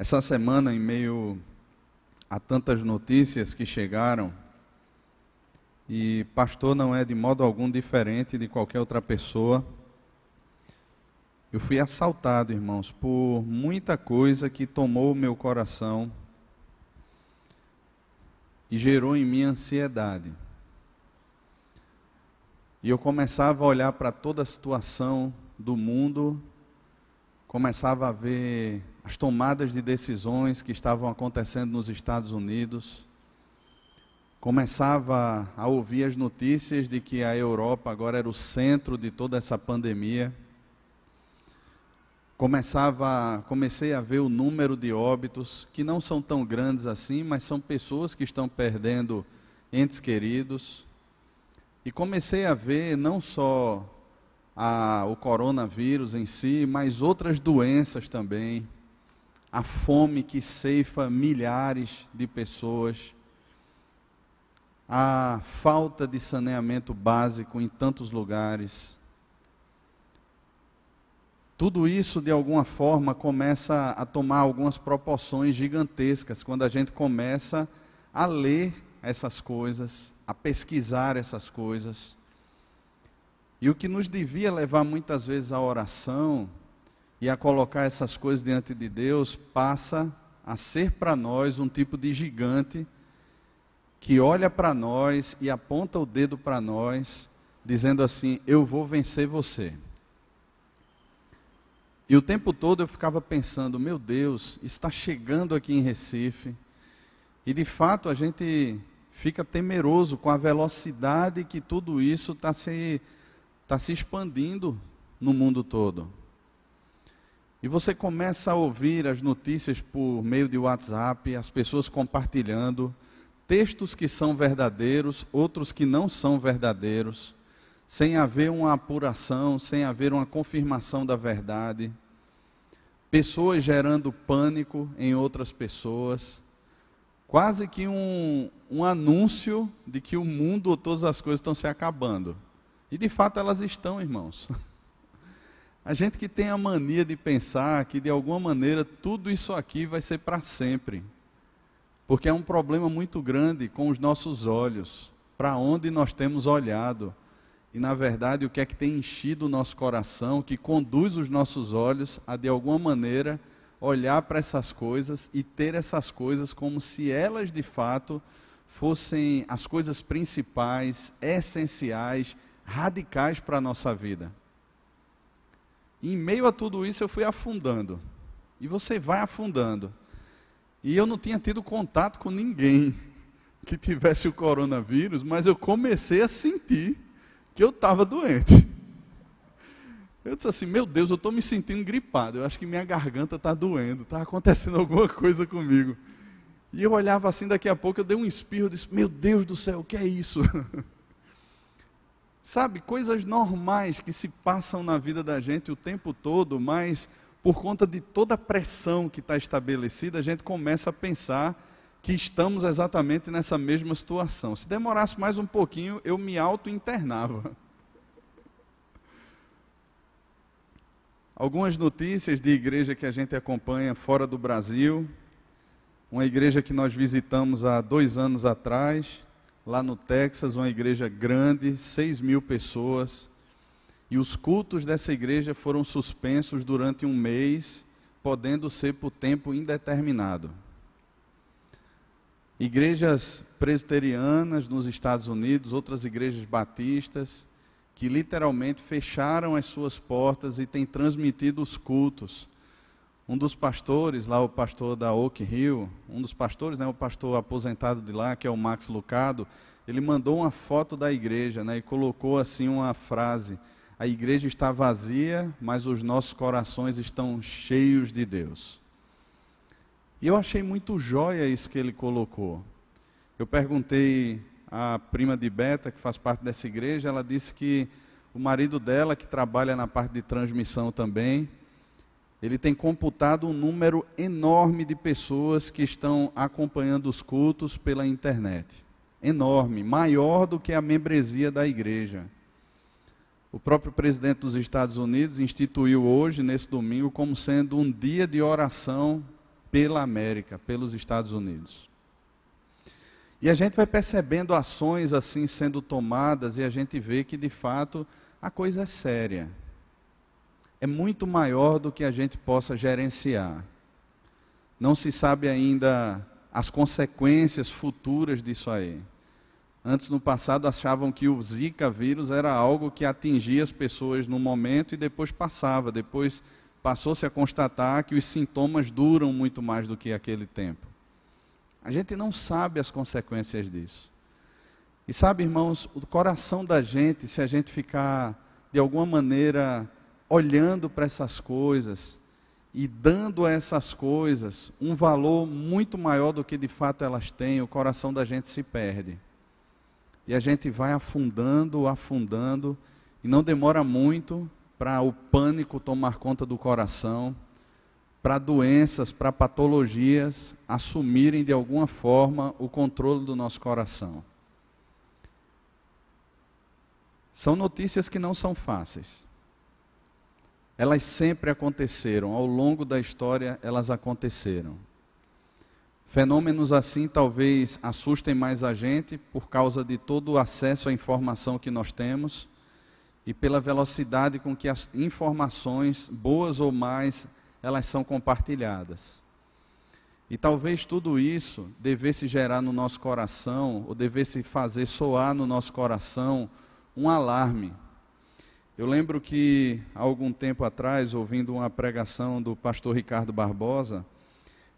Essa semana, em meio a tantas notícias que chegaram, e pastor não é de modo algum diferente de qualquer outra pessoa, eu fui assaltado, irmãos, por muita coisa que tomou o meu coração e gerou em mim ansiedade. E eu começava a olhar para toda a situação do mundo, começava a ver as tomadas de decisões que estavam acontecendo nos Estados Unidos, começava a ouvir as notícias de que a Europa agora era o centro de toda essa pandemia, comecei a ver o número de óbitos, que não são tão grandes assim, mas são pessoas que estão perdendo entes queridos, e comecei a ver não só o coronavírus em si, mas outras doenças também, a fome que ceifa milhares de pessoas, a falta de saneamento básico em tantos lugares. Tudo isso, de alguma forma, começa a tomar algumas proporções gigantescas, quando a gente começa a ler essas coisas, a pesquisar essas coisas. E o que nos devia levar muitas vezes à oração e a colocar essas coisas diante de Deus, passa a ser para nós um tipo de gigante que olha para nós e aponta o dedo para nós, dizendo assim: eu vou vencer você. E o tempo todo eu ficava pensando: meu Deus, está chegando aqui em Recife. E de fato a gente fica temeroso com a velocidade que tudo isso está se expandindo no mundo todo. E você começa a ouvir as notícias por meio de WhatsApp, as pessoas compartilhando, textos que são verdadeiros, outros que não são verdadeiros, sem haver uma apuração, sem haver uma confirmação da verdade. Pessoas gerando pânico em outras pessoas. Quase que um anúncio de que o mundo ou todas as coisas estão se acabando. E de fato elas estão, irmãos. A gente que tem a mania de pensar que de alguma maneira tudo isso aqui vai ser para sempre. Porque é um problema muito grande com os nossos olhos, para onde nós temos olhado. E na verdade o que é que tem enchido o nosso coração, que conduz os nossos olhos a de alguma maneira olhar para essas coisas e ter essas coisas como se elas de fato fossem as coisas principais, essenciais, radicais para a nossa vida. E em meio a tudo isso eu fui afundando. E você vai afundando. E eu não tinha tido contato com ninguém que tivesse o coronavírus, mas eu comecei a sentir que eu estava doente. Eu disse assim: meu Deus, eu estou me sentindo gripado, eu acho que minha garganta está doendo, está acontecendo alguma coisa comigo. E eu olhava assim, daqui a pouco eu dei um espirro, eu disse: meu Deus do céu, o que é isso? Sabe, coisas normais que se passam na vida da gente o tempo todo, mas por conta de toda a pressão que está estabelecida, a gente começa a pensar que estamos exatamente nessa mesma situação. Se demorasse mais um pouquinho, eu me auto-internava. Algumas notícias de igreja que a gente acompanha fora do Brasil. Uma igreja que nós visitamos há 2 anos atrás, lá no Texas, uma igreja grande, 6.000 pessoas. E os cultos dessa igreja foram suspensos durante 1 mês, podendo ser por tempo indeterminado. Igrejas presbiterianas nos Estados Unidos, outras igrejas batistas, que literalmente fecharam as suas portas e têm transmitido os cultos. Um dos pastores, lá o pastor da Oak Hill, um dos pastores, o pastor aposentado de lá, que é o Max Lucado, ele mandou uma foto da igreja, e colocou assim uma frase: a igreja está vazia, mas os nossos corações estão cheios de Deus. E eu achei muito jóia isso que ele colocou. Eu perguntei à prima de Beta, que faz parte dessa igreja, ela disse que o marido dela, que trabalha na parte de transmissão também, ele tem computado um número enorme de pessoas que estão acompanhando os cultos pela internet. Enorme, maior do que a membresia da igreja. O próprio presidente dos Estados Unidos instituiu hoje, nesse domingo, como sendo um dia de oração pela América, pelos Estados Unidos. E a gente vai percebendo ações assim sendo tomadas e a gente vê que, de fato, a coisa é séria. É muito maior do que a gente possa gerenciar. Não se sabe ainda as consequências futuras disso aí. Antes, no passado, achavam que o Zika vírus era algo que atingia as pessoas no momento e depois passava. Depois passou-se a constatar que os sintomas duram muito mais do que aquele tempo. A gente não sabe as consequências disso. E sabe, irmãos, o coração da gente, se a gente ficar, de alguma maneira, olhando para essas coisas e dando a essas coisas um valor muito maior do que de fato elas têm, o coração da gente se perde. E a gente vai afundando, afundando, e não demora muito para o pânico tomar conta do coração, para doenças, para patologias assumirem de alguma forma o controle do nosso coração. São notícias que não são fáceis. Elas sempre aconteceram, ao longo da história elas aconteceram. Fenômenos assim talvez assustem mais a gente por causa de todo o acesso à informação que nós temos e pela velocidade com que as informações, boas ou mais, elas são compartilhadas. E talvez tudo isso devesse gerar no nosso coração, ou devesse fazer soar no nosso coração um alarme. Eu lembro que, há algum tempo atrás, ouvindo uma pregação do pastor Ricardo Barbosa,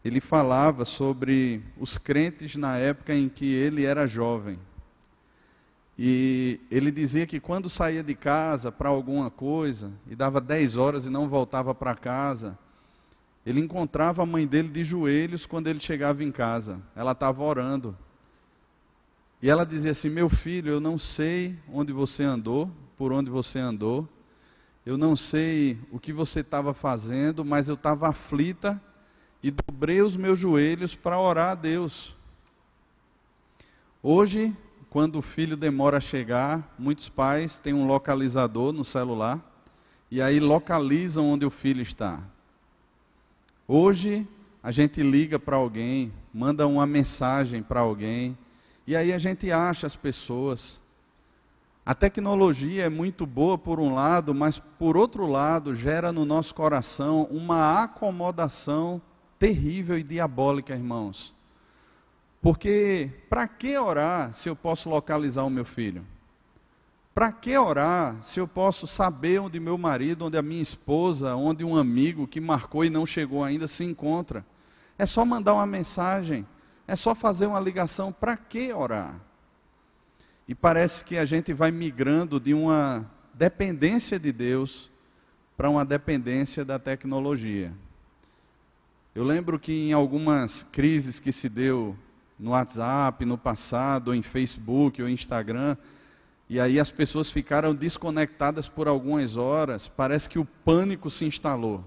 ele falava sobre os crentes na época em que ele era jovem. E ele dizia que quando saía de casa para alguma coisa, e dava 10 horas e não voltava para casa, ele encontrava a mãe dele de joelhos quando ele chegava em casa. Ela estava orando. E ela dizia assim: meu filho, eu não sei onde você andou, por onde você andou, eu não sei o que você estava fazendo, mas eu estava aflita e dobrei os meus joelhos para orar a Deus. Hoje, quando o filho demora a chegar, muitos pais têm um localizador no celular, e aí localizam onde o filho está. Hoje, a gente liga para alguém, manda uma mensagem para alguém, e aí a gente acha as pessoas. A tecnologia é muito boa por um lado, mas por outro lado gera no nosso coração uma acomodação terrível e diabólica, irmãos. Porque para que orar se eu posso localizar o meu filho? Para que orar se eu posso saber onde meu marido, onde a minha esposa, onde um amigo que marcou e não chegou ainda se encontra? É só mandar uma mensagem, é só fazer uma ligação. Para que orar? E parece que a gente vai migrando de uma dependência de Deus para uma dependência da tecnologia. Eu lembro que em algumas crises que se deu no WhatsApp, no passado, ou em Facebook, ou Instagram, e aí as pessoas ficaram desconectadas por algumas horas, parece que o pânico se instalou.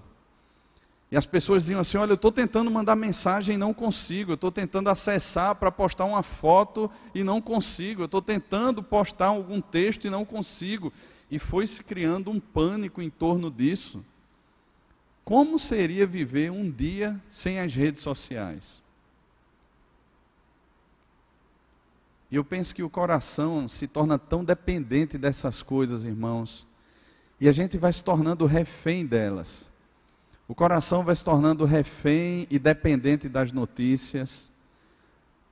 E as pessoas diziam assim: olha, eu estou tentando mandar mensagem e não consigo, eu estou tentando acessar para postar uma foto e não consigo, eu estou tentando postar algum texto e não consigo. E foi se criando um pânico em torno disso. Como seria viver um dia sem as redes sociais? E eu penso que o coração se torna tão dependente dessas coisas, irmãos, e a gente vai se tornando refém delas. O coração vai se tornando refém e dependente das notícias,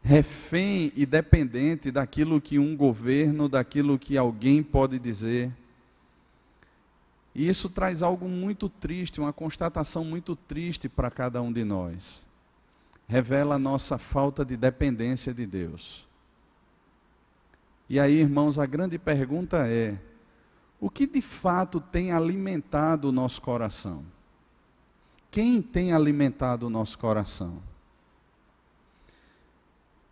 refém e dependente daquilo que um governo, daquilo que alguém pode dizer. E isso traz algo muito triste, uma constatação muito triste para cada um de nós. Revela a nossa falta de dependência de Deus. E aí, irmãos, a grande pergunta é: o que de fato tem alimentado o nosso coração? Quem tem alimentado o nosso coração?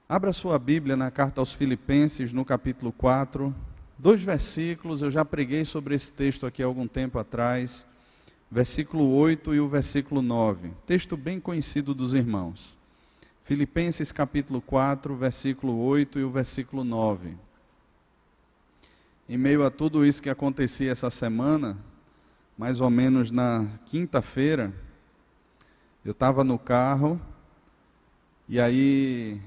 Abra sua Bíblia na carta aos Filipenses, no capítulo 4, 2 versículos, eu já preguei sobre esse texto aqui há algum tempo atrás, versículo 8 e o versículo 9, texto bem conhecido dos irmãos. Filipenses capítulo 4, versículo 8 e o versículo 9. Em meio a tudo isso que acontecia essa semana, mais ou menos na quinta-feira, eu estava no carro E aí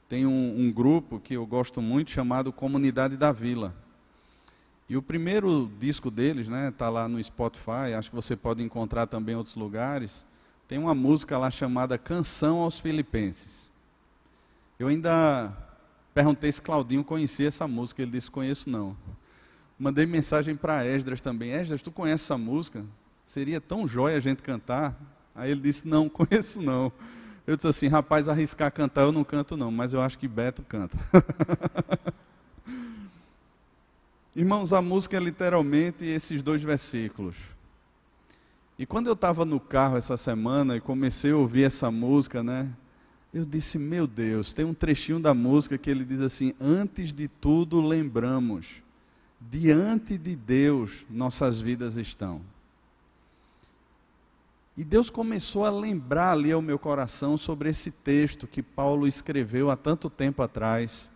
tem um grupo que eu gosto muito chamado Comunidade da Vila. E o primeiro disco deles, né, tá lá no Spotify, acho que você pode encontrar também em outros lugares. Tem uma música lá chamada Canção aos Filipenses. Eu ainda perguntei se Claudinho conhecia essa música, ele disse: conheço não. Mandei mensagem para Esdras também: Esdras, tu conhece essa música? Seria tão jóia a gente cantar? Aí ele disse: não, conheço não. Eu disse assim: rapaz, arriscar cantar eu não canto não, mas eu acho que Beto canta. Irmãos, a música é literalmente esses 2 versículos. E quando eu estava no carro essa semana e comecei a ouvir essa música, né, eu disse: meu Deus, tem um trechinho da música que ele diz assim: antes de tudo lembramos, diante de Deus nossas vidas estão. E Deus começou a lembrar ali ao meu coração sobre esse texto que Paulo escreveu há tanto tempo atrás,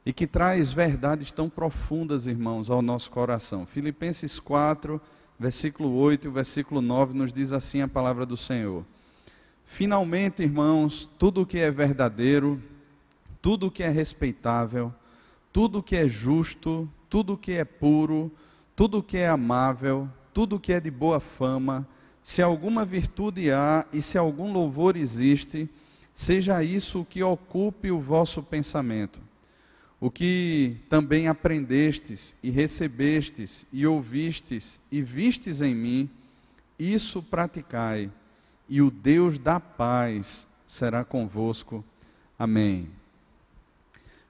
e que traz verdades tão profundas, irmãos, ao nosso coração. Filipenses 4, versículo 8 e o versículo 9 nos diz assim a palavra do Senhor: finalmente, irmãos, tudo o que é verdadeiro, tudo o que é respeitável, tudo o que é justo, tudo o que é puro, tudo o que é amável, tudo o que é de boa fama, se alguma virtude há e se algum louvor existe, seja isso o que ocupe o vosso pensamento. O que também aprendestes e recebestes e ouvistes e vistes em mim, isso praticai, e o Deus da paz será convosco. Amém.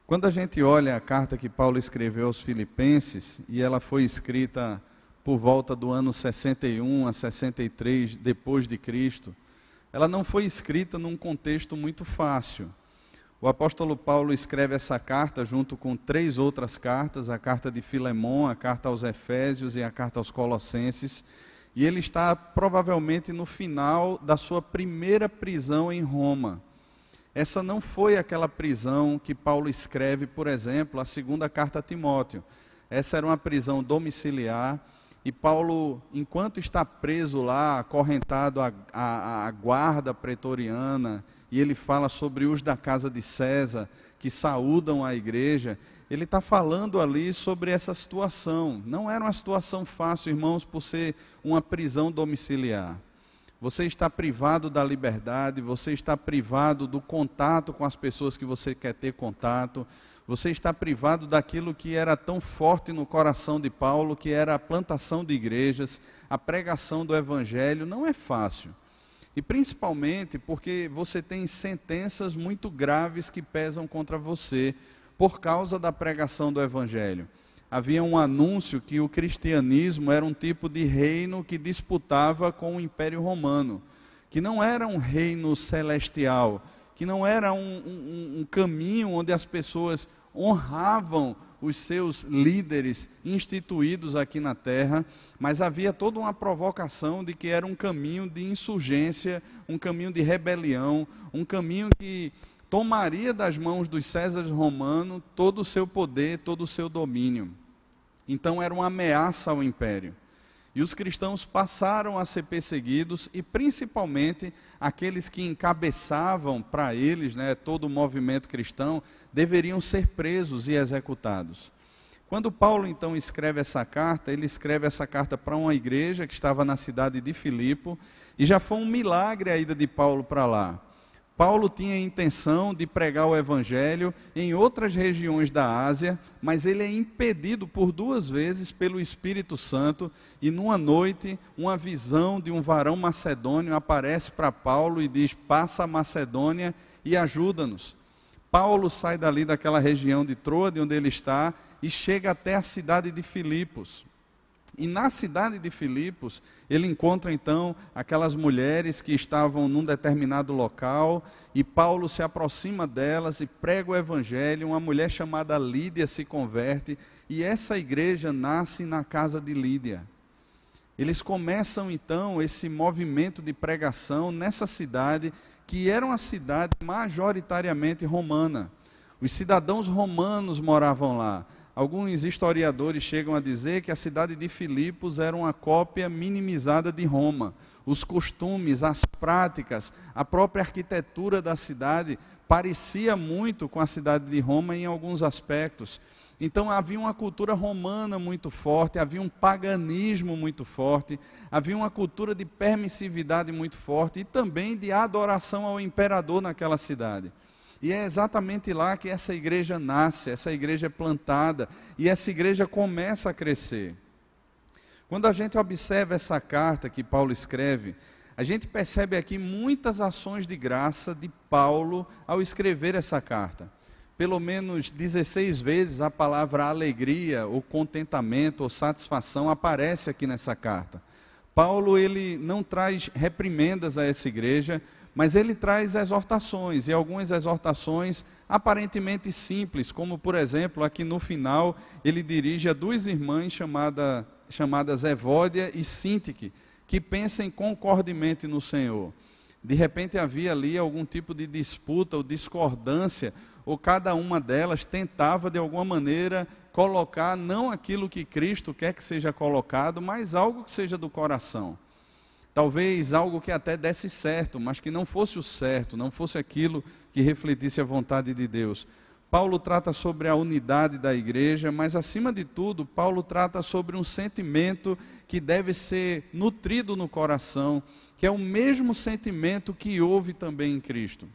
Quando a gente olha a carta que Paulo escreveu aos Filipenses, e ela foi escrita por volta do ano 61 a 63 depois de Cristo, ela não foi escrita num contexto muito fácil. O apóstolo Paulo escreve essa carta junto com 3 outras cartas, a carta de Filemon, a carta aos Efésios e a carta aos Colossenses, e ele está provavelmente no final da sua primeira prisão em Roma. Essa não foi aquela prisão que Paulo escreve, por exemplo, a 2ª carta a Timóteo. Essa era uma prisão domiciliar, e Paulo, enquanto está preso lá, acorrentado à guarda pretoriana, e ele fala sobre os da casa de César, que saúdam a igreja, ele está falando ali sobre essa situação. Não era uma situação fácil, irmãos, por ser uma prisão domiciliar. Você está privado da liberdade, você está privado do contato com as pessoas que você quer ter contato, você está privado daquilo que era tão forte no coração de Paulo, que era a plantação de igrejas, a pregação do evangelho. Não é fácil. E principalmente porque você tem sentenças muito graves que pesam contra você por causa da pregação do evangelho. Havia um anúncio que o cristianismo era um tipo de reino que disputava com o Império Romano, que não era um reino celestial, que não era um caminho onde as pessoas honravam os seus líderes instituídos aqui na terra, mas havia toda uma provocação de que era um caminho de insurgência, um caminho de rebelião, um caminho que tomaria das mãos dos Césares romanos todo o seu poder, todo o seu domínio. Então era uma ameaça ao império. E os cristãos passaram a ser perseguidos, e principalmente aqueles que encabeçavam para eles, né, todo o movimento cristão, deveriam ser presos e executados. Quando Paulo então escreve essa carta, ele escreve essa carta para uma igreja que estava na cidade de Filipe, e já foi um milagre a ida de Paulo para lá. Paulo tinha a intenção de pregar o evangelho em outras regiões da Ásia, mas ele é impedido por 2 vezes pelo Espírito Santo, e numa noite, uma visão de um varão macedônio aparece para Paulo e diz: passa a Macedônia e ajuda-nos. Paulo sai dali daquela região de Troade, onde ele está, e chega até a cidade de Filipos. E na cidade de Filipos, ele encontra então aquelas mulheres que estavam num determinado local, e Paulo se aproxima delas e prega o evangelho. Uma mulher chamada Lídia se converte, e essa igreja nasce na casa de Lídia. Eles começam então esse movimento de pregação nessa cidade, que era uma cidade majoritariamente romana. Os cidadãos romanos moravam lá. Alguns historiadores chegam a dizer que a cidade de Filipos era uma cópia minimizada de Roma. os costumes, as práticas, a própria arquitetura da cidade parecia muito com a cidade de Roma em alguns aspectos. Então havia uma cultura romana muito forte, havia um paganismo muito forte, havia uma cultura de permissividade muito forte e também de adoração ao imperador naquela cidade. E é exatamente lá que essa igreja nasce, essa igreja é plantada e essa igreja começa a crescer. Quando a gente observa essa carta que Paulo escreve, a gente percebe aqui muitas ações de graça de Paulo ao escrever essa carta. Pelo menos 16 vezes a palavra alegria, ou contentamento, ou satisfação aparece aqui nessa carta. Paulo, ele não traz reprimendas a essa igreja, mas ele traz exortações, e algumas exortações aparentemente simples, como por exemplo, aqui no final, ele dirige a duas irmãs chamadas Evódia e Sintique, que pensem concordemente no Senhor. De repente havia ali algum tipo de disputa ou discordância, ou cada uma delas tentava de alguma maneira colocar não aquilo que Cristo quer que seja colocado, mas algo que seja do coração. Talvez algo que até desse certo, mas que não fosse o certo, não fosse aquilo que refletisse a vontade de Deus. Paulo trata sobre a unidade da igreja, mas acima de tudo, Paulo trata sobre um sentimento que deve ser nutrido no coração, que é o mesmo sentimento que houve também em Cristo.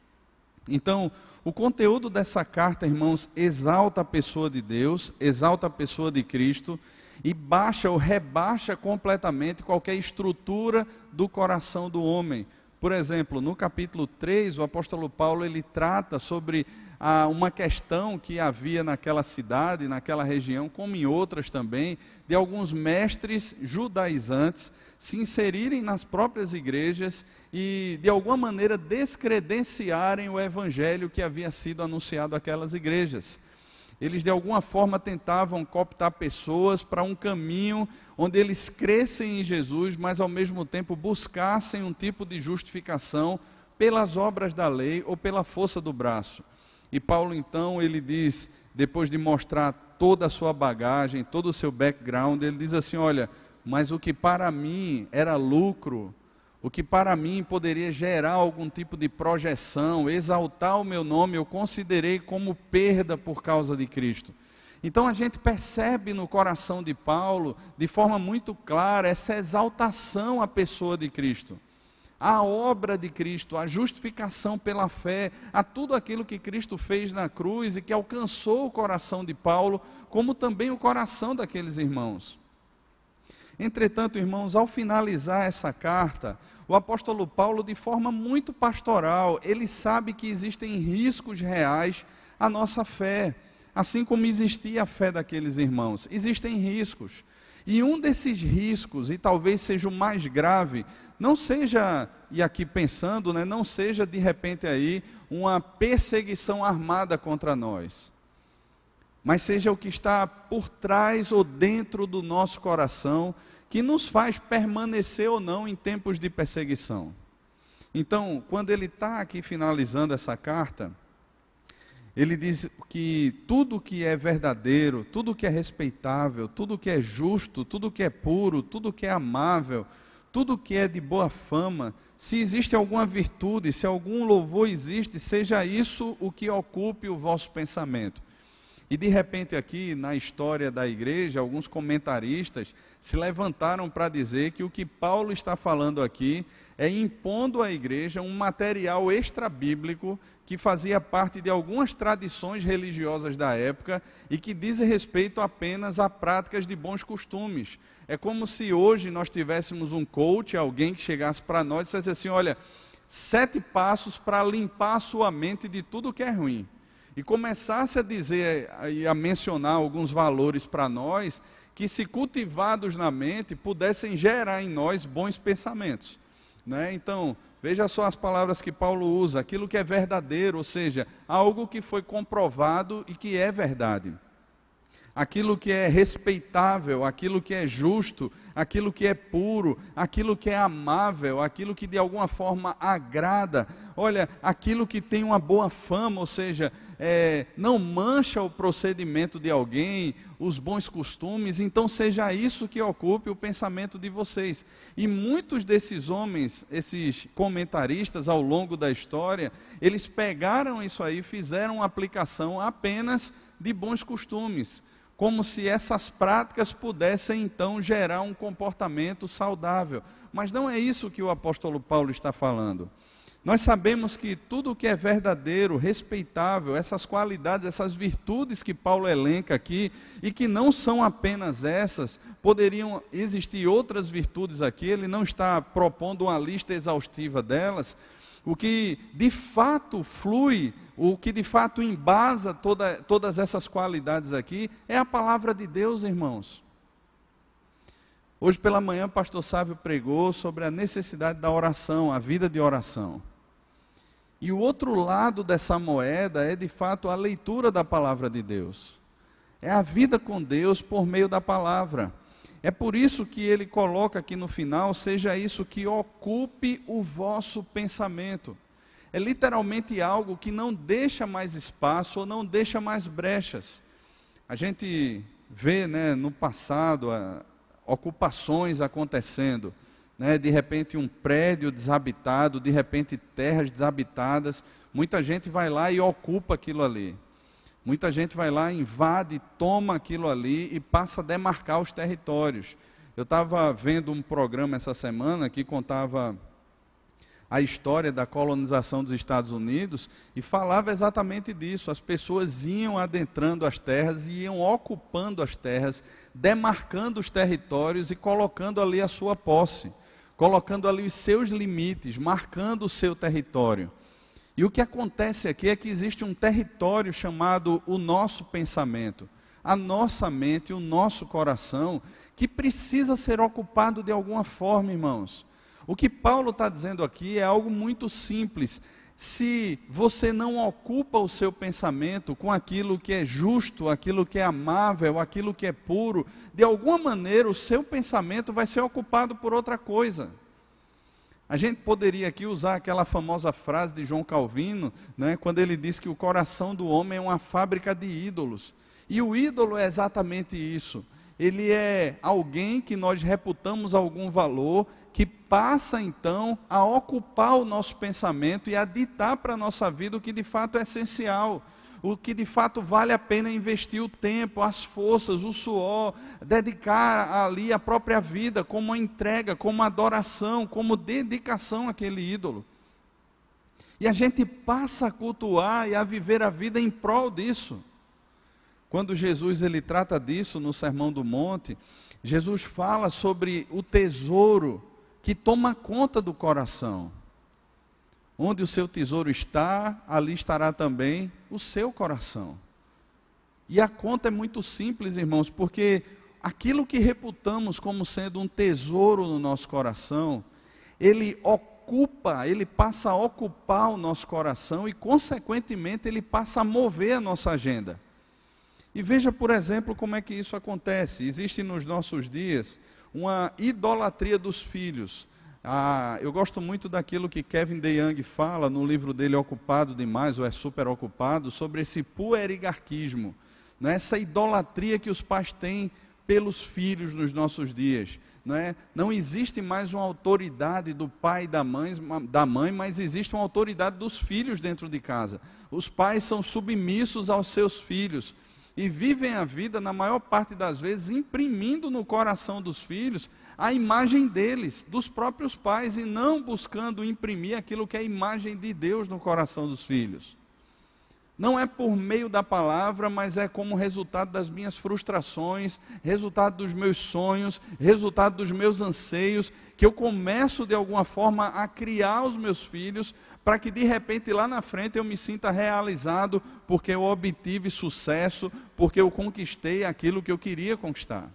Então, o conteúdo dessa carta, irmãos, exalta a pessoa de Deus, exalta a pessoa de Cristo, e baixa ou rebaixa completamente qualquer estrutura do coração do homem. Por exemplo, no capítulo 3, o apóstolo Paulo ele trata sobre uma questão que havia naquela cidade, naquela região, como em outras também, de alguns mestres judaizantes se inserirem nas próprias igrejas e de alguma maneira descredenciarem o evangelho que havia sido anunciado àquelas igrejas. Eles de alguma forma tentavam cooptar pessoas para um caminho onde eles crescem em Jesus, mas ao mesmo tempo buscassem um tipo de justificação pelas obras da lei ou pela força do braço. E Paulo então, ele diz, depois de mostrar toda a sua bagagem, todo o seu background, ele diz assim, olha, mas o que para mim era lucro, o que para mim poderia gerar algum tipo de projeção, exaltar o meu nome, eu considerei como perda por causa de Cristo. Então a gente percebe no coração de Paulo, de forma muito clara, essa exaltação à pessoa de Cristo. A obra de Cristo, a justificação pela fé, a tudo aquilo que Cristo fez na cruz e que alcançou o coração de Paulo, como também o coração daqueles irmãos. Entretanto, irmãos, ao finalizar essa carta, o apóstolo Paulo, de forma muito pastoral, ele sabe que existem riscos reais à nossa fé, assim como existia a fé daqueles irmãos. Existem riscos. E um desses riscos, e talvez seja o mais grave, não seja, e aqui pensando, não seja de repente aí uma perseguição armada contra nós, mas seja o que está por trás ou dentro do nosso coração, que nos faz permanecer ou não em tempos de perseguição. Então, quando ele está aqui finalizando essa carta, ele diz que tudo que é verdadeiro, tudo que é respeitável, tudo que é justo, tudo que é puro, tudo que é amável, tudo que é de boa fama, se existe alguma virtude, se algum louvor existe, seja isso o que ocupe o vosso pensamento. E de repente aqui na história da igreja, alguns comentaristas se levantaram para dizer que o que Paulo está falando aqui é impondo à igreja um material extra-bíblico que fazia parte de algumas tradições religiosas da época e que diz respeito apenas a práticas de bons costumes. É como se hoje nós tivéssemos um coach, alguém que chegasse para nós e dissesse assim, olha, 7 passos para limpar a sua mente de tudo que é ruim. E começasse a dizer e a mencionar alguns valores para nós, que se cultivados na mente, pudessem gerar em nós bons pensamentos. Então, veja só as palavras que Paulo usa, aquilo que é verdadeiro, ou seja, algo que foi comprovado e que é verdade. Aquilo que é respeitável, aquilo que é justo, aquilo que é puro, aquilo que é amável, aquilo que de alguma forma agrada, olha, aquilo que tem uma boa fama, ou seja, não mancha o procedimento de alguém, os bons costumes, então seja isso que ocupe o pensamento de vocês. E muitos desses homens, esses comentaristas ao longo da história, eles pegaram isso aí e fizeram uma aplicação apenas de bons costumes, como se essas práticas pudessem então gerar um comportamento saudável. Mas não é isso que o apóstolo Paulo está falando. Nós sabemos que tudo o que é verdadeiro, respeitável, essas qualidades, essas virtudes que Paulo elenca aqui, e que não são apenas essas, poderiam existir outras virtudes aqui, ele não está propondo uma lista exaustiva delas. O que de fato flui, o que de fato embasa todas essas qualidades aqui, é a palavra de Deus, irmãos. Hoje pela manhã o pastor Sávio pregou sobre a necessidade da oração, a vida de oração. E o outro lado dessa moeda é de fato a leitura da palavra de Deus. É a vida com Deus por meio da palavra. É por isso que ele coloca aqui no final, seja isso que ocupe o vosso pensamento. É literalmente algo que não deixa mais espaço ou não deixa mais brechas. A gente vê, no passado, ocupações acontecendo. De repente um prédio desabitado, de repente terras desabitadas, muita gente vai lá e ocupa aquilo ali. Muita gente vai lá, invade, toma aquilo ali e passa a demarcar os territórios. Eu estava vendo um programa essa semana que contava a história da colonização dos Estados Unidos e falava exatamente disso. As pessoas iam adentrando as terras e iam ocupando as terras, demarcando os territórios e colocando ali a sua posse, colocando ali os seus limites, marcando o seu território. E o que acontece aqui é que existe um território chamado o nosso pensamento, a nossa mente, o nosso coração, que precisa ser ocupado de alguma forma, irmãos. O que Paulo está dizendo aqui é algo muito simples. Se você não ocupa o seu pensamento com aquilo que é justo, aquilo que é amável, aquilo que é puro, de alguma maneira o seu pensamento vai ser ocupado por outra coisa. A gente poderia aqui usar aquela famosa frase de João Calvino, quando ele diz que o coração do homem é uma fábrica de ídolos. E o ídolo é exatamente isso. Ele é alguém que nós reputamos algum valor, que passa então a ocupar o nosso pensamento e a ditar para a nossa vida o que de fato é essencial, o que de fato vale a pena investir o tempo, as forças, o suor, dedicar ali a própria vida como uma entrega, como uma adoração, como dedicação àquele ídolo. E a gente passa a cultuar e a viver a vida em prol disso. Quando Jesus ele trata disso no Sermão do Monte, Jesus fala sobre o tesouro que toma conta do coração. Onde o seu tesouro está, ali estará também o seu coração. E a conta é muito simples, irmãos, porque aquilo que reputamos como sendo um tesouro no nosso coração, ele passa a ocupar o nosso coração e, consequentemente, ele passa a mover a nossa agenda. E veja, por exemplo, como é que isso acontece. Existe nos nossos dias uma idolatria dos filhos. Eu gosto muito daquilo que Kevin DeYoung fala no livro dele Ocupado Demais, ou é Super Ocupado, sobre esse puerigarquismo, essa idolatria que os pais têm pelos filhos nos nossos dias. Não existe mais uma autoridade do pai e da mãe, mas existe uma autoridade dos filhos dentro de casa. Os pais são submissos aos seus filhos e vivem a vida, na maior parte das vezes, imprimindo no coração dos filhos a imagem deles, dos próprios pais, e não buscando imprimir aquilo que é a imagem de Deus no coração dos filhos. Não é por meio da palavra, mas é como resultado das minhas frustrações, resultado dos meus sonhos, resultado dos meus anseios, que eu começo de alguma forma a criar os meus filhos, para que de repente lá na frente eu me sinta realizado, porque eu obtive sucesso, porque eu conquistei aquilo que eu queria conquistar.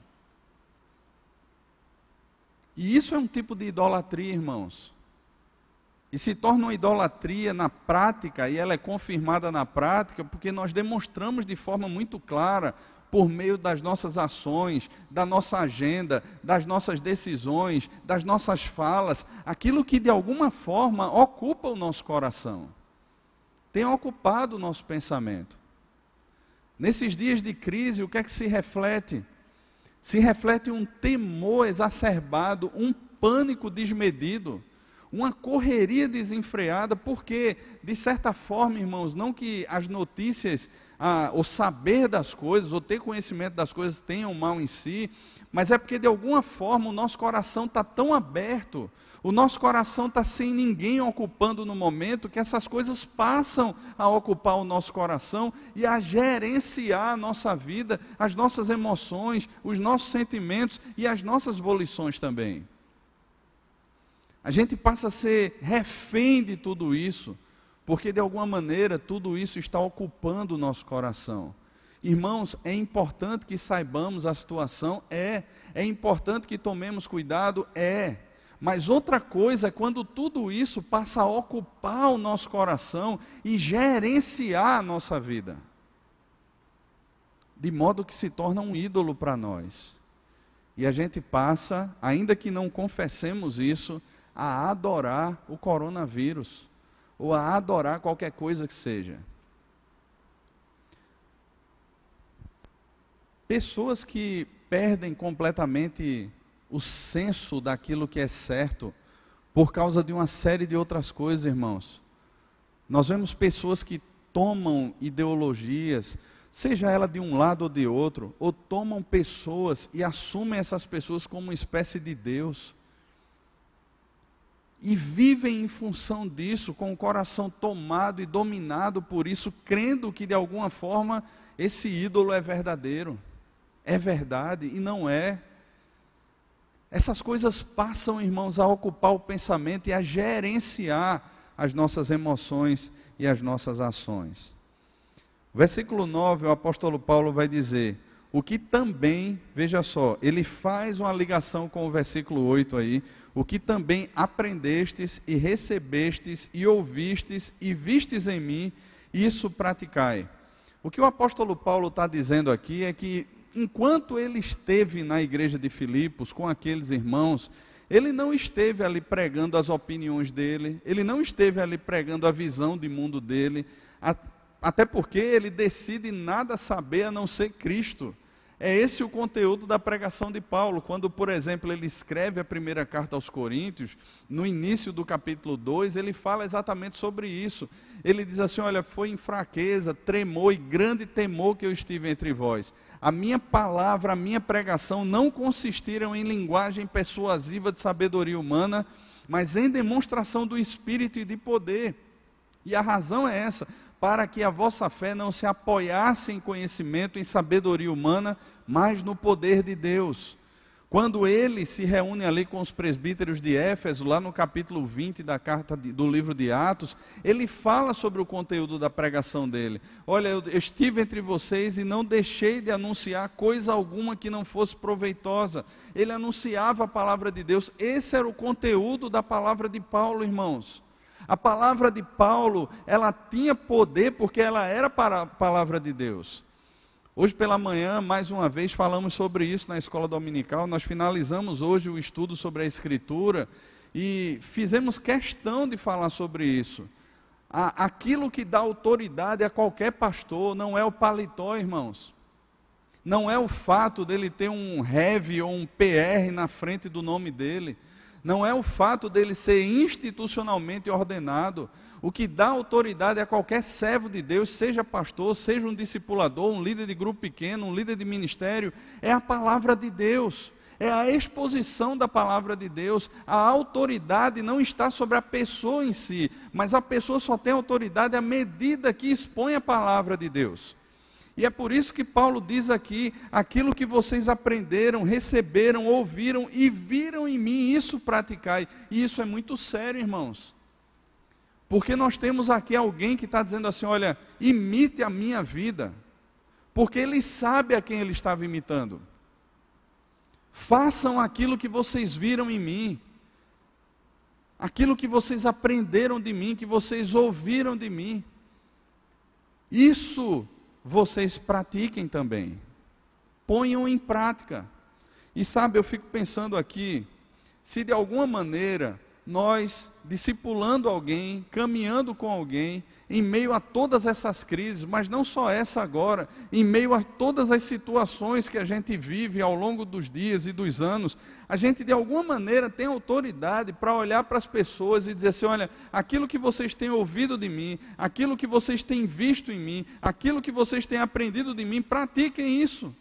E isso é um tipo de idolatria, irmãos. E se torna uma idolatria na prática, e ela é confirmada na prática, porque nós demonstramos de forma muito clara, por meio das nossas ações, da nossa agenda, das nossas decisões, das nossas falas, aquilo que de alguma forma ocupa o nosso coração. tem ocupado o nosso pensamento. Nesses dias de crise, o que é que se reflete? Se reflete um temor exacerbado, um pânico desmedido, uma correria desenfreada, porque, de certa forma, irmãos, não que as notícias, o saber das coisas, ou ter conhecimento das coisas tenham mal em si, mas é porque de alguma forma o nosso coração está tão aberto, o nosso coração está sem ninguém ocupando no momento, que essas coisas passam a ocupar o nosso coração e a gerenciar a nossa vida, as nossas emoções, os nossos sentimentos e as nossas volições também. A gente passa a ser refém de tudo isso, porque de alguma maneira tudo isso está ocupando o nosso coração. Irmãos, é importante que saibamos a situação, é importante que tomemos cuidado, mas outra coisa é quando tudo isso passa a ocupar o nosso coração e gerenciar a nossa vida, de modo que se torna um ídolo para nós. E a gente passa, ainda que não confessemos isso, a adorar o coronavírus, ou a adorar qualquer coisa que seja. Pessoas que perdem completamente o senso daquilo que é certo, por causa de uma série de outras coisas, irmãos. Nós vemos pessoas que tomam ideologias, seja ela de um lado ou de outro, ou tomam pessoas e assumem essas pessoas como uma espécie de Deus. E vivem em função disso, com o coração tomado e dominado por isso, crendo que de alguma forma esse ídolo é verdadeiro. É verdade e não é. Essas coisas passam, irmãos, a ocupar o pensamento e a gerenciar as nossas emoções e as nossas ações. Versículo 9, o apóstolo Paulo vai dizer, o que também, veja só, ele faz uma ligação com o versículo 8 aí, o que também aprendestes e recebestes e ouvistes e vistes em mim, isso praticai. O que o apóstolo Paulo está dizendo aqui é que, enquanto ele esteve na igreja de Filipos com aqueles irmãos, ele não esteve ali pregando as opiniões dele, ele não esteve ali pregando a visão de mundo dele, até porque ele decide nada saber a não ser Cristo. É esse o conteúdo da pregação de Paulo, quando, por exemplo, ele escreve a primeira carta aos Coríntios, no início do capítulo 2, ele fala exatamente sobre isso. Ele diz assim, olha, foi em fraqueza, tremor e grande temor que eu estive entre vós. A minha palavra, a minha pregação não consistiram em linguagem persuasiva de sabedoria humana, mas em demonstração do Espírito e de poder. E a razão é essa, para que a vossa fé não se apoiasse em conhecimento, em sabedoria humana, mas no poder de Deus. Quando ele se reúne ali com os presbíteros de Éfeso, lá no capítulo 20 da carta do livro de Atos, ele fala sobre o conteúdo da pregação dele. Olha, eu estive entre vocês e não deixei de anunciar coisa alguma que não fosse proveitosa. Ele anunciava a palavra de Deus. Esse era o conteúdo da palavra de Paulo, irmãos. A palavra de Paulo, ela tinha poder porque ela era para a palavra de Deus. Hoje pela manhã, mais uma vez, falamos sobre isso na escola dominical. Nós finalizamos hoje o estudo sobre a Escritura e fizemos questão de falar sobre isso. Aquilo que dá autoridade a qualquer pastor não é o paletó, irmãos. Não é o fato dele ter um REV ou um PR na frente do nome dele. Não é o fato dele ser institucionalmente ordenado. O que dá autoridade a qualquer servo de Deus, seja pastor, seja um discipulador, um líder de grupo pequeno, um líder de ministério, é a palavra de Deus. É a exposição da palavra de Deus. A autoridade não está sobre a pessoa em si, mas a pessoa só tem autoridade à medida que expõe a palavra de Deus. E é por isso que Paulo diz aqui, aquilo que vocês aprenderam, receberam, ouviram e viram em mim, isso praticai. E isso é muito sério, irmãos. Porque nós temos aqui alguém que está dizendo assim, olha, imite a minha vida. Porque ele sabe a quem ele estava imitando. Façam aquilo que vocês viram em mim. Aquilo que vocês aprenderam de mim, que vocês ouviram de mim. Isso vocês pratiquem também, ponham em prática. E sabe, eu fico pensando aqui, se de alguma maneira nós discipulando alguém, caminhando com alguém, em meio a todas essas crises, mas não só essa agora, em meio a todas as situações que a gente vive ao longo dos dias e dos anos, a gente de alguma maneira tem autoridade para olhar para as pessoas e dizer assim: olha, aquilo que vocês têm ouvido de mim, aquilo que vocês têm visto em mim, aquilo que vocês têm aprendido de mim, pratiquem isso.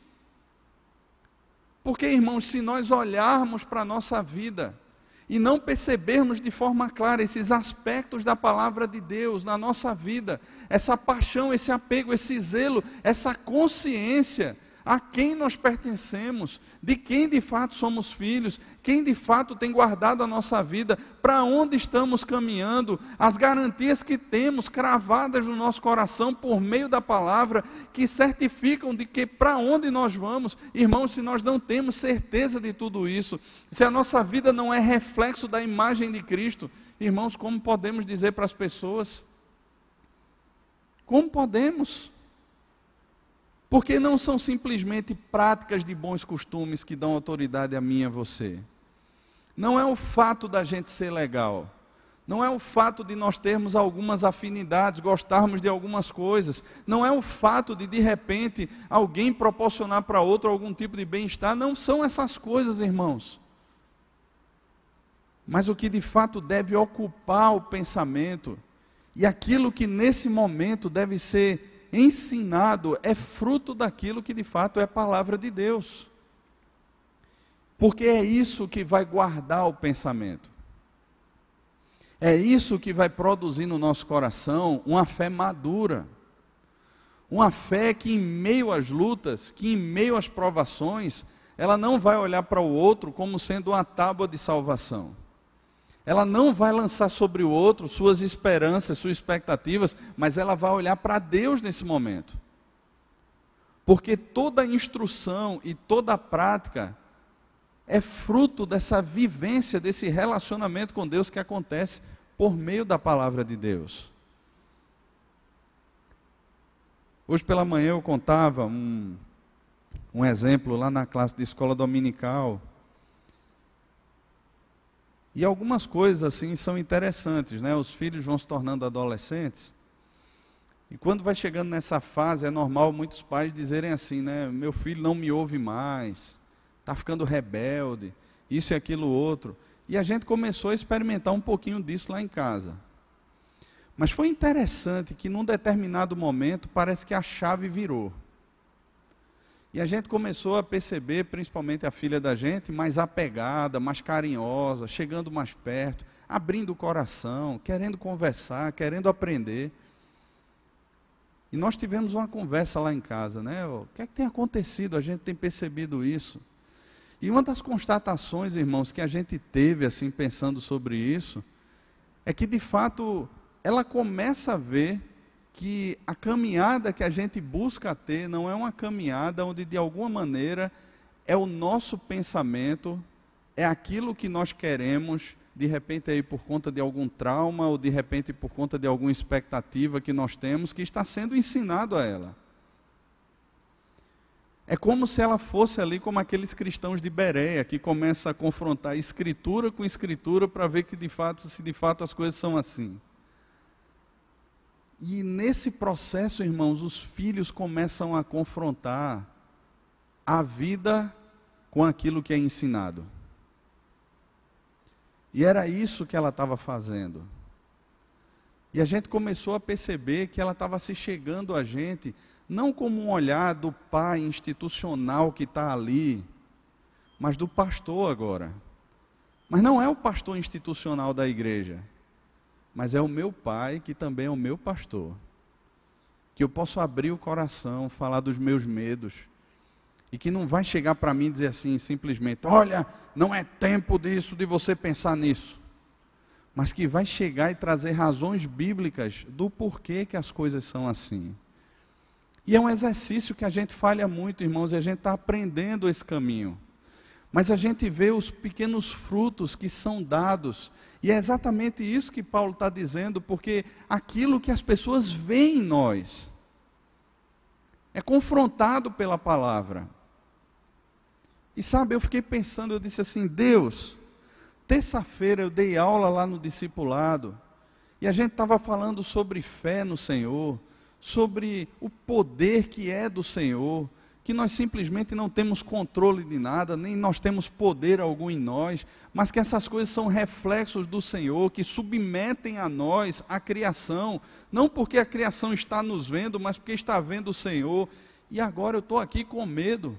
Porque, irmãos, se nós olharmos para a nossa vida e não percebermos de forma clara esses aspectos da palavra de Deus na nossa vida, essa paixão, esse apego, esse zelo, essa consciência a quem nós pertencemos, de quem de fato somos filhos, quem de fato tem guardado a nossa vida, para onde estamos caminhando, as garantias que temos cravadas no nosso coração por meio da palavra, que certificam de que para onde nós vamos. Irmãos, se nós não temos certeza de tudo isso, se a nossa vida não é reflexo da imagem de Cristo, irmãos, como podemos dizer para as pessoas? Como podemos? Porque não são simplesmente práticas de bons costumes que dão autoridade a mim e a você. Não é o fato da gente ser legal. Não é o fato de nós termos algumas afinidades, gostarmos de algumas coisas. Não é o fato de repente, alguém proporcionar para outro algum tipo de bem-estar. Não são essas coisas, irmãos. Mas o que de fato deve ocupar o pensamento, e aquilo que nesse momento deve ser ensinado, é fruto daquilo que de fato é a palavra de Deus. Porque é isso que vai guardar o pensamento. É isso que vai produzir no nosso coração uma fé madura. Uma fé que em meio às lutas, que em meio às provações, ela não vai olhar para o outro como sendo uma tábua de salvação. Ela não vai lançar sobre o outro suas esperanças, suas expectativas, mas ela vai olhar para Deus nesse momento. Porque toda instrução e toda prática é fruto dessa vivência, desse relacionamento com Deus que acontece por meio da palavra de Deus. Hoje pela manhã eu contava um exemplo lá na classe de escola dominical. E algumas coisas assim são interessantes, né? Os filhos vão se tornando adolescentes. E quando vai chegando nessa fase, é normal muitos pais dizerem assim, né? Meu filho não me ouve mais, está ficando rebelde, isso e aquilo outro. E a gente começou a experimentar um pouquinho disso lá em casa. Mas foi interessante que num determinado momento parece que a chave virou. E a gente começou a perceber, principalmente a filha da gente, mais apegada, mais carinhosa, chegando mais perto, abrindo o coração, querendo conversar, querendo aprender. E nós tivemos uma conversa lá em casa, né? O que é que tem acontecido? A gente tem percebido isso. E uma das constatações, irmãos, que a gente teve, assim, pensando sobre isso, é que, de fato, ela começa a ver que a caminhada que a gente busca ter não é uma caminhada onde de alguma maneira é o nosso pensamento, é aquilo que nós queremos, de repente aí por conta de algum trauma ou de repente por conta de alguma expectativa que nós temos, que está sendo ensinado a ela. É como se ela fosse ali como aqueles cristãos de Bereia, que começam a confrontar escritura com escritura para ver que se de fato as coisas são assim. E nesse processo, irmãos, os filhos começam a confrontar a vida com aquilo que é ensinado. E era isso que ela estava fazendo. E a gente começou a perceber que ela estava se chegando a gente, não como um olhar do pai institucional que está ali, mas do pastor agora. Mas não é o pastor institucional da igreja, mas é o meu pai, que também é o meu pastor. Que eu posso abrir o coração, falar dos meus medos, e que não vai chegar para mim e dizer assim, simplesmente, olha, não é tempo disso, de você pensar nisso. Mas que vai chegar e trazer razões bíblicas do porquê que as coisas são assim. E é um exercício que a gente falha muito, irmãos, e a gente está aprendendo esse caminho. Mas a gente vê os pequenos frutos que são dados, e é exatamente isso que Paulo está dizendo, porque aquilo que as pessoas veem em nós é confrontado pela palavra. E sabe, eu fiquei pensando, eu disse assim, Deus, Terça-feira eu dei aula lá no discipulado, e a gente estava falando sobre fé no Senhor, sobre o poder que é do Senhor, que nós simplesmente não temos controle de nada, nem nós temos poder algum em nós, mas que essas coisas são reflexos do Senhor, que submetem a nós, a criação, não porque a criação está nos vendo, mas porque está vendo o Senhor. E agora eu estou aqui com medo.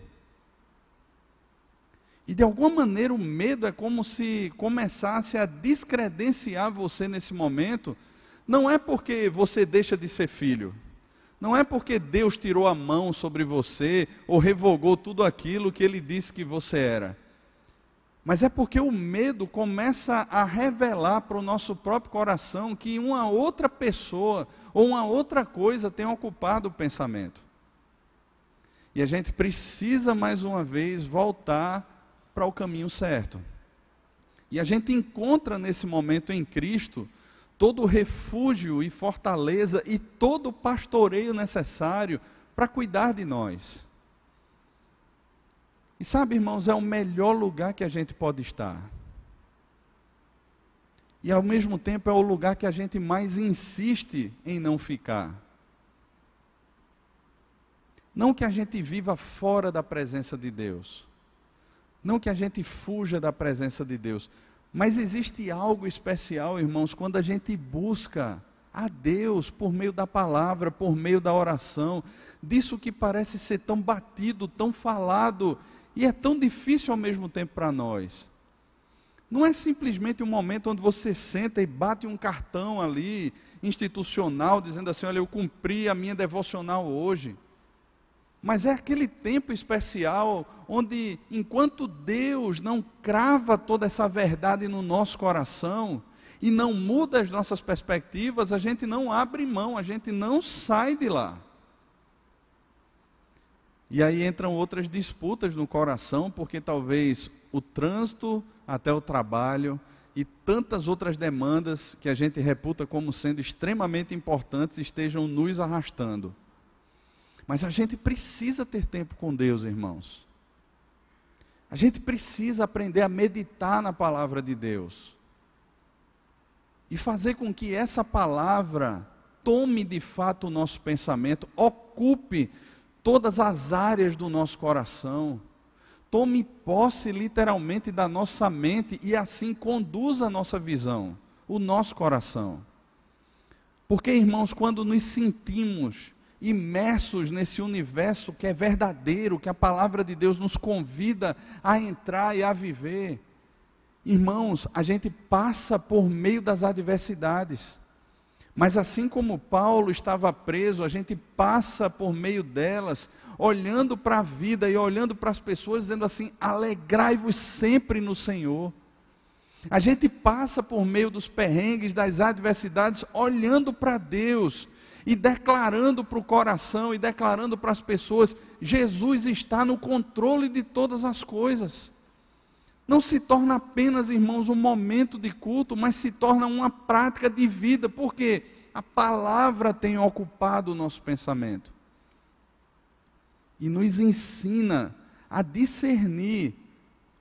E de alguma maneira o medo é como se começasse a descredenciar você nesse momento. Não é porque você deixa de ser filho. Não é porque Deus tirou a mão sobre você ou revogou tudo aquilo que Ele disse que você era. Mas é porque o medo começa a revelar para o nosso próprio coração que uma outra pessoa ou uma outra coisa tem ocupado o pensamento. E a gente precisa mais uma vez voltar para o caminho certo. E a gente encontra nesse momento em Cristo todo o refúgio e fortaleza e todo o pastoreio necessário para cuidar de nós. E sabe, irmãos, é o melhor lugar que a gente pode estar. E ao mesmo tempo é o lugar que a gente mais insiste em não ficar. Não que a gente viva fora da presença de Deus. Não que a gente fuja da presença de Deus. Mas existe algo especial, irmãos, quando a gente busca a Deus por meio da palavra, por meio da oração, disso que parece ser tão batido, tão falado, e é tão difícil ao mesmo tempo para nós. Não é simplesmente um momento onde você senta e bate um cartão ali, institucional, dizendo assim, olha, eu cumpri a minha devocional hoje. Mas é aquele tempo especial onde, enquanto Deus não crava toda essa verdade no nosso coração e não muda as nossas perspectivas, a gente não abre mão, a gente não sai de lá. E aí entram outras disputas no coração, porque talvez o trânsito até o trabalho e tantas outras demandas que a gente reputa como sendo extremamente importantes estejam nos arrastando. Mas a gente precisa ter tempo com Deus, irmãos. A gente precisa aprender a meditar na palavra de Deus. E fazer com que essa palavra tome de fato o nosso pensamento, ocupe todas as áreas do nosso coração, tome posse literalmente da nossa mente e assim conduza a nossa visão, o nosso coração. Porque, irmãos, quando nos sentimos imersos nesse universo que é verdadeiro, que a palavra de Deus nos convida a entrar e a viver, irmãos, a gente passa por meio das adversidades, mas assim como Paulo estava preso, a gente passa por meio delas, olhando para a vida e olhando para as pessoas, dizendo assim, alegrai-vos sempre no Senhor. A gente passa por meio dos perrengues, das adversidades, olhando para Deus, e declarando para o coração, e declarando para as pessoas, Jesus está no controle de todas as coisas. Não se torna apenas, irmãos, um momento de culto, mas se torna uma prática de vida, porque a palavra tem ocupado o nosso pensamento. E nos ensina a discernir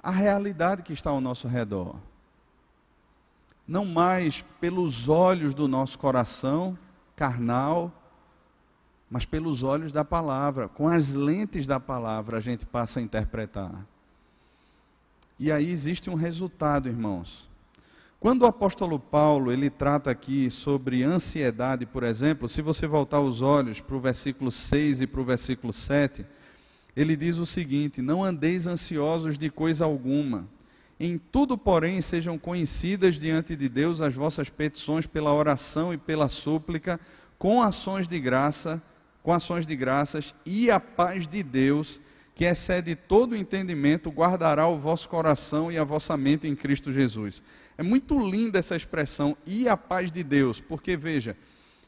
a realidade que está ao nosso redor. Não mais pelos olhos do nosso coração carnal, mas pelos olhos da palavra, com as lentes da palavra a gente passa a interpretar. E aí existe um resultado, irmãos. Quando o apóstolo Paulo, ele trata aqui sobre ansiedade, por exemplo, se você voltar os olhos para o versículo 6 e para o versículo 7, ele diz o seguinte, não andeis ansiosos de coisa alguma, em tudo, porém, sejam conhecidas diante de Deus as vossas petições pela oração e pela súplica, com ações de graças, e a paz de Deus, que excede todo o entendimento, guardará o vosso coração e a vossa mente em Cristo Jesus. É muito linda essa expressão, e a paz de Deus, porque veja,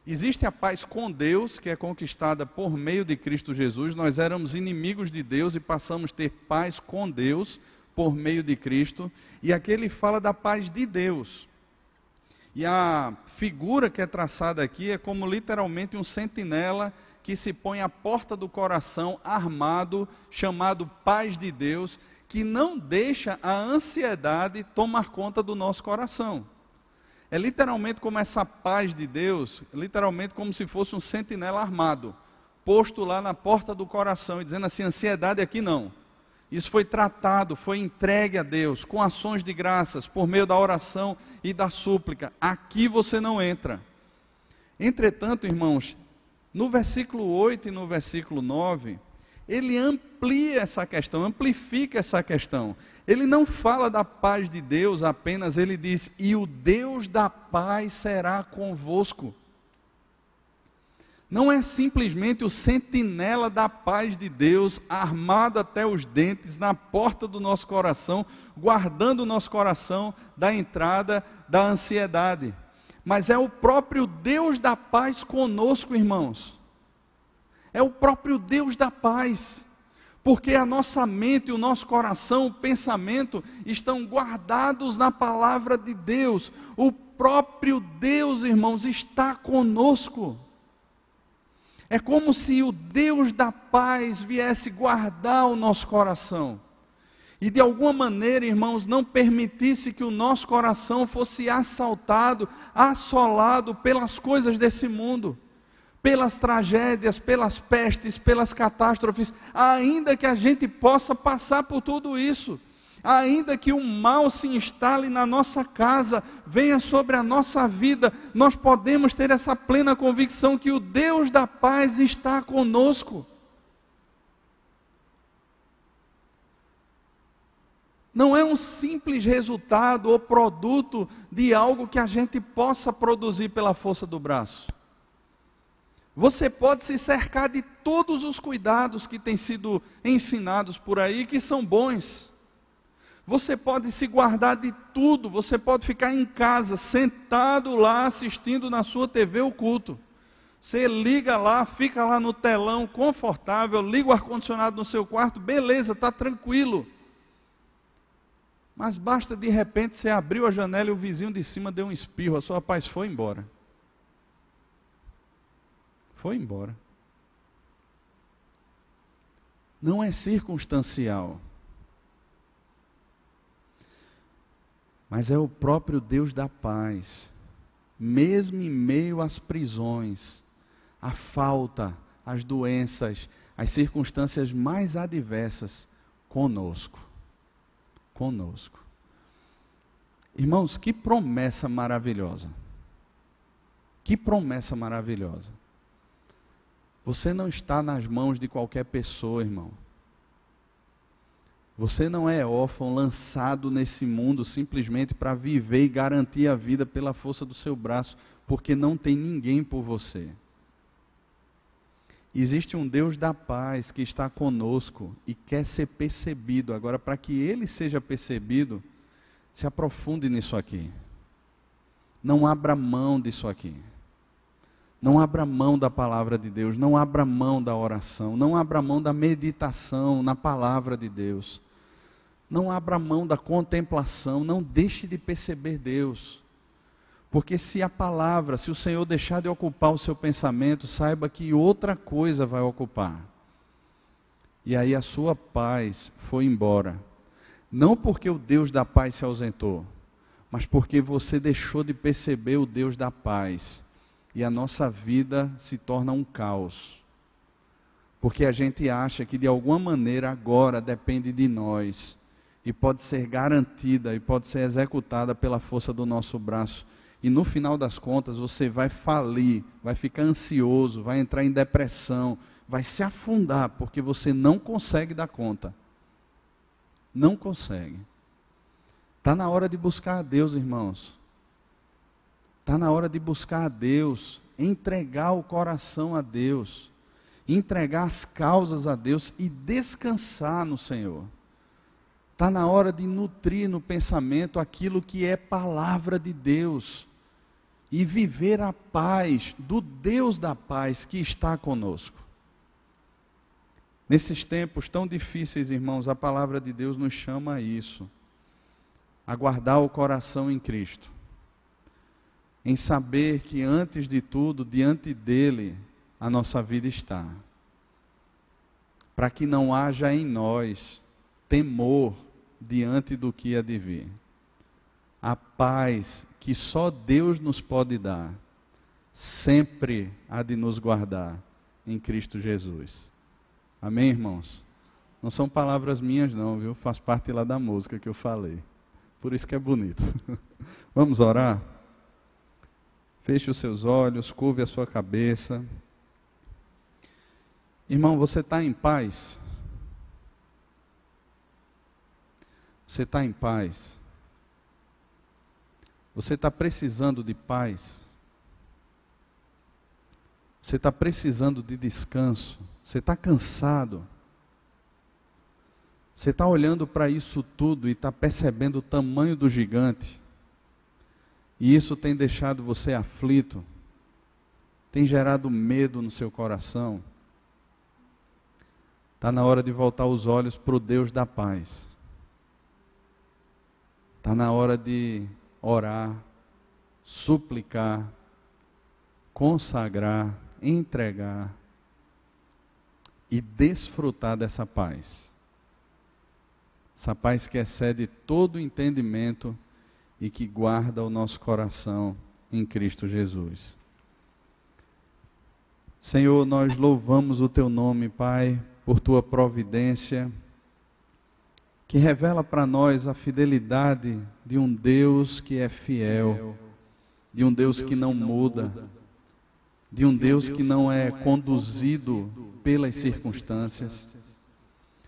existe a paz com Deus, que é conquistada por meio de Cristo Jesus. Nós éramos inimigos de Deus e passamos a ter paz com Deus, por meio de Cristo, e aqui ele fala da paz de Deus. E a figura que é traçada aqui é como literalmente um sentinela que se põe à porta do coração, armado, chamado paz de Deus, que não deixa a ansiedade tomar conta do nosso coração. É literalmente como essa paz de Deus, literalmente como se fosse um sentinela armado, posto lá na porta do coração, e dizendo assim, ansiedade aqui não. Isso foi tratado, foi entregue a Deus, com ações de graças, por meio da oração e da súplica. Aqui você não entra. Entretanto, irmãos, no versículo 8 e no versículo 9, ele amplia essa questão, amplifica essa questão. Ele não fala da paz de Deus apenas, ele diz, e o Deus da paz será convosco. Não é simplesmente o sentinela da paz de Deus, armado até os dentes, na porta do nosso coração, guardando o nosso coração da entrada da ansiedade. Mas é o próprio Deus da paz conosco, irmãos. É o próprio Deus da paz. Porque a nossa mente, o nosso coração, o pensamento estão guardados na palavra de Deus. O próprio Deus, irmãos, está conosco. É como se o Deus da paz viesse guardar o nosso coração. E de alguma maneira, irmãos, não permitisse que o nosso coração fosse assaltado, assolado pelas coisas desse mundo. Pelas tragédias, pelas pestes, pelas catástrofes. Ainda que a gente possa passar por tudo isso. Ainda que o mal se instale na nossa casa, venha sobre a nossa vida, nós podemos ter essa plena convicção que o Deus da paz está conosco. Não é um simples resultado ou produto de algo que a gente possa produzir pela força do braço. Você pode se cercar de todos os cuidados que têm sido ensinados por aí, que são bons. Você pode se guardar de tudo, você pode ficar em casa, sentado lá, assistindo na sua TV o culto. Você liga lá, fica lá no telão, confortável, liga o ar-condicionado no seu quarto, beleza, está tranquilo. Mas basta de repente você abriu a janela e o vizinho de cima deu um espirro, a sua paz foi embora. Foi embora. Não é circunstancial. Mas é o próprio Deus da paz, mesmo em meio às prisões, à falta, às doenças, às circunstâncias mais adversas, conosco. Conosco. Irmãos, que promessa maravilhosa. Que promessa maravilhosa. Você não está nas mãos de qualquer pessoa, irmão. Você não é órfão lançado nesse mundo simplesmente para viver e garantir a vida pela força do seu braço, porque não tem ninguém por você. Existe um Deus da paz que está conosco e quer ser percebido. Agora, para que Ele seja percebido, se aprofunde nisso aqui. Não abra mão disso aqui. Não abra mão da palavra de Deus, não abra mão da oração, não abra mão da meditação na palavra de Deus. Não abra mão da contemplação, não deixe de perceber Deus. Porque se a palavra, se o Senhor deixar de ocupar o seu pensamento, saiba que outra coisa vai ocupar. E aí a sua paz foi embora. Não porque o Deus da paz se ausentou, mas porque você deixou de perceber o Deus da paz. E a nossa vida se torna um caos. Porque a gente acha que de alguma maneira agora depende de nós. E pode ser garantida, e pode ser executada pela força do nosso braço. E no final das contas você vai falir, vai ficar ansioso, vai entrar em depressão, vai se afundar, porque você não consegue dar conta. Não consegue. Está na hora de buscar a Deus, irmãos. Está na hora de buscar a Deus, entregar o coração a Deus, entregar as causas a Deus e descansar no Senhor. Está na hora de nutrir no pensamento aquilo que é palavra de Deus e viver a paz do Deus da paz que está conosco. Nesses tempos tão difíceis, irmãos, a palavra de Deus nos chama a isso, a guardar o coração em Cristo, em saber que antes de tudo, diante dele, a nossa vida está. Para que não haja em nós temor diante do que há de vir. A paz que só Deus nos pode dar, sempre há de nos guardar em Cristo Jesus. Amém, irmãos? Não são palavras minhas não, viu? Faz parte lá da música que eu falei. Por isso que é bonito. Vamos orar? Feche os seus olhos, curve a sua cabeça. Irmão, você está em paz? Você está em paz? Você está precisando de paz? Você está precisando de descanso? Você está cansado? Você está olhando para isso tudo e está percebendo o tamanho do gigante? E isso tem deixado você aflito? Tem gerado medo no seu coração? Está na hora de voltar os olhos para o Deus da paz. Está na hora de orar, suplicar, consagrar, entregar e desfrutar dessa paz. Essa paz que excede todo entendimento e que guarda o nosso coração em Cristo Jesus. Senhor, nós louvamos o Teu nome, Pai, por Tua providência, que revela para nós a fidelidade de um Deus que é fiel, de um Deus que não muda, de um Deus que não é conduzido pelas circunstâncias,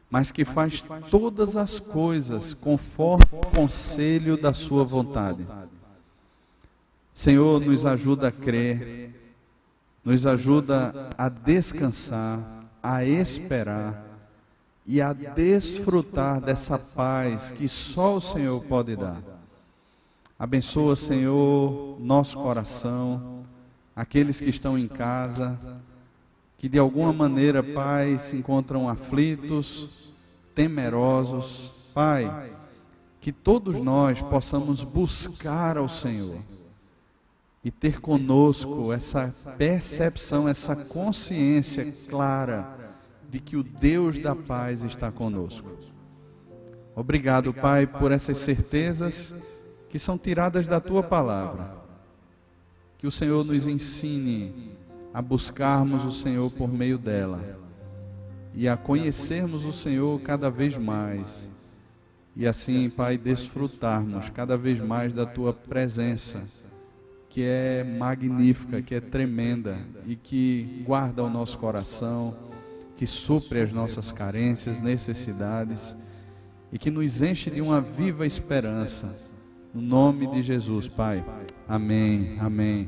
mas que faz todas as coisas conforme o conselho da sua vontade. Senhor, nos ajuda a crer, nos ajuda a descansar, a esperar e a desfrutar dessa paz que só o Senhor pode dar. Abençoa, Senhor, nosso coração, aqueles que estão em casa, que de alguma maneira, Pai, se encontram aflitos, temerosos. Pai, que todos nós possamos buscar ao Senhor e ter conosco essa percepção, essa consciência clara de que o Deus da paz está conosco. Obrigado, Pai, por essas certezas que são tiradas da Tua palavra. Que o Senhor nos ensine a buscarmos o Senhor por meio dela e a conhecermos o Senhor cada vez mais e assim, Pai, desfrutarmos cada vez mais da Tua presença, que é magnífica, que é tremenda e que guarda o nosso coração, que supre as nossas carências, necessidades e que nos enche de uma viva esperança. No nome de Jesus, Pai. Amém. Amém.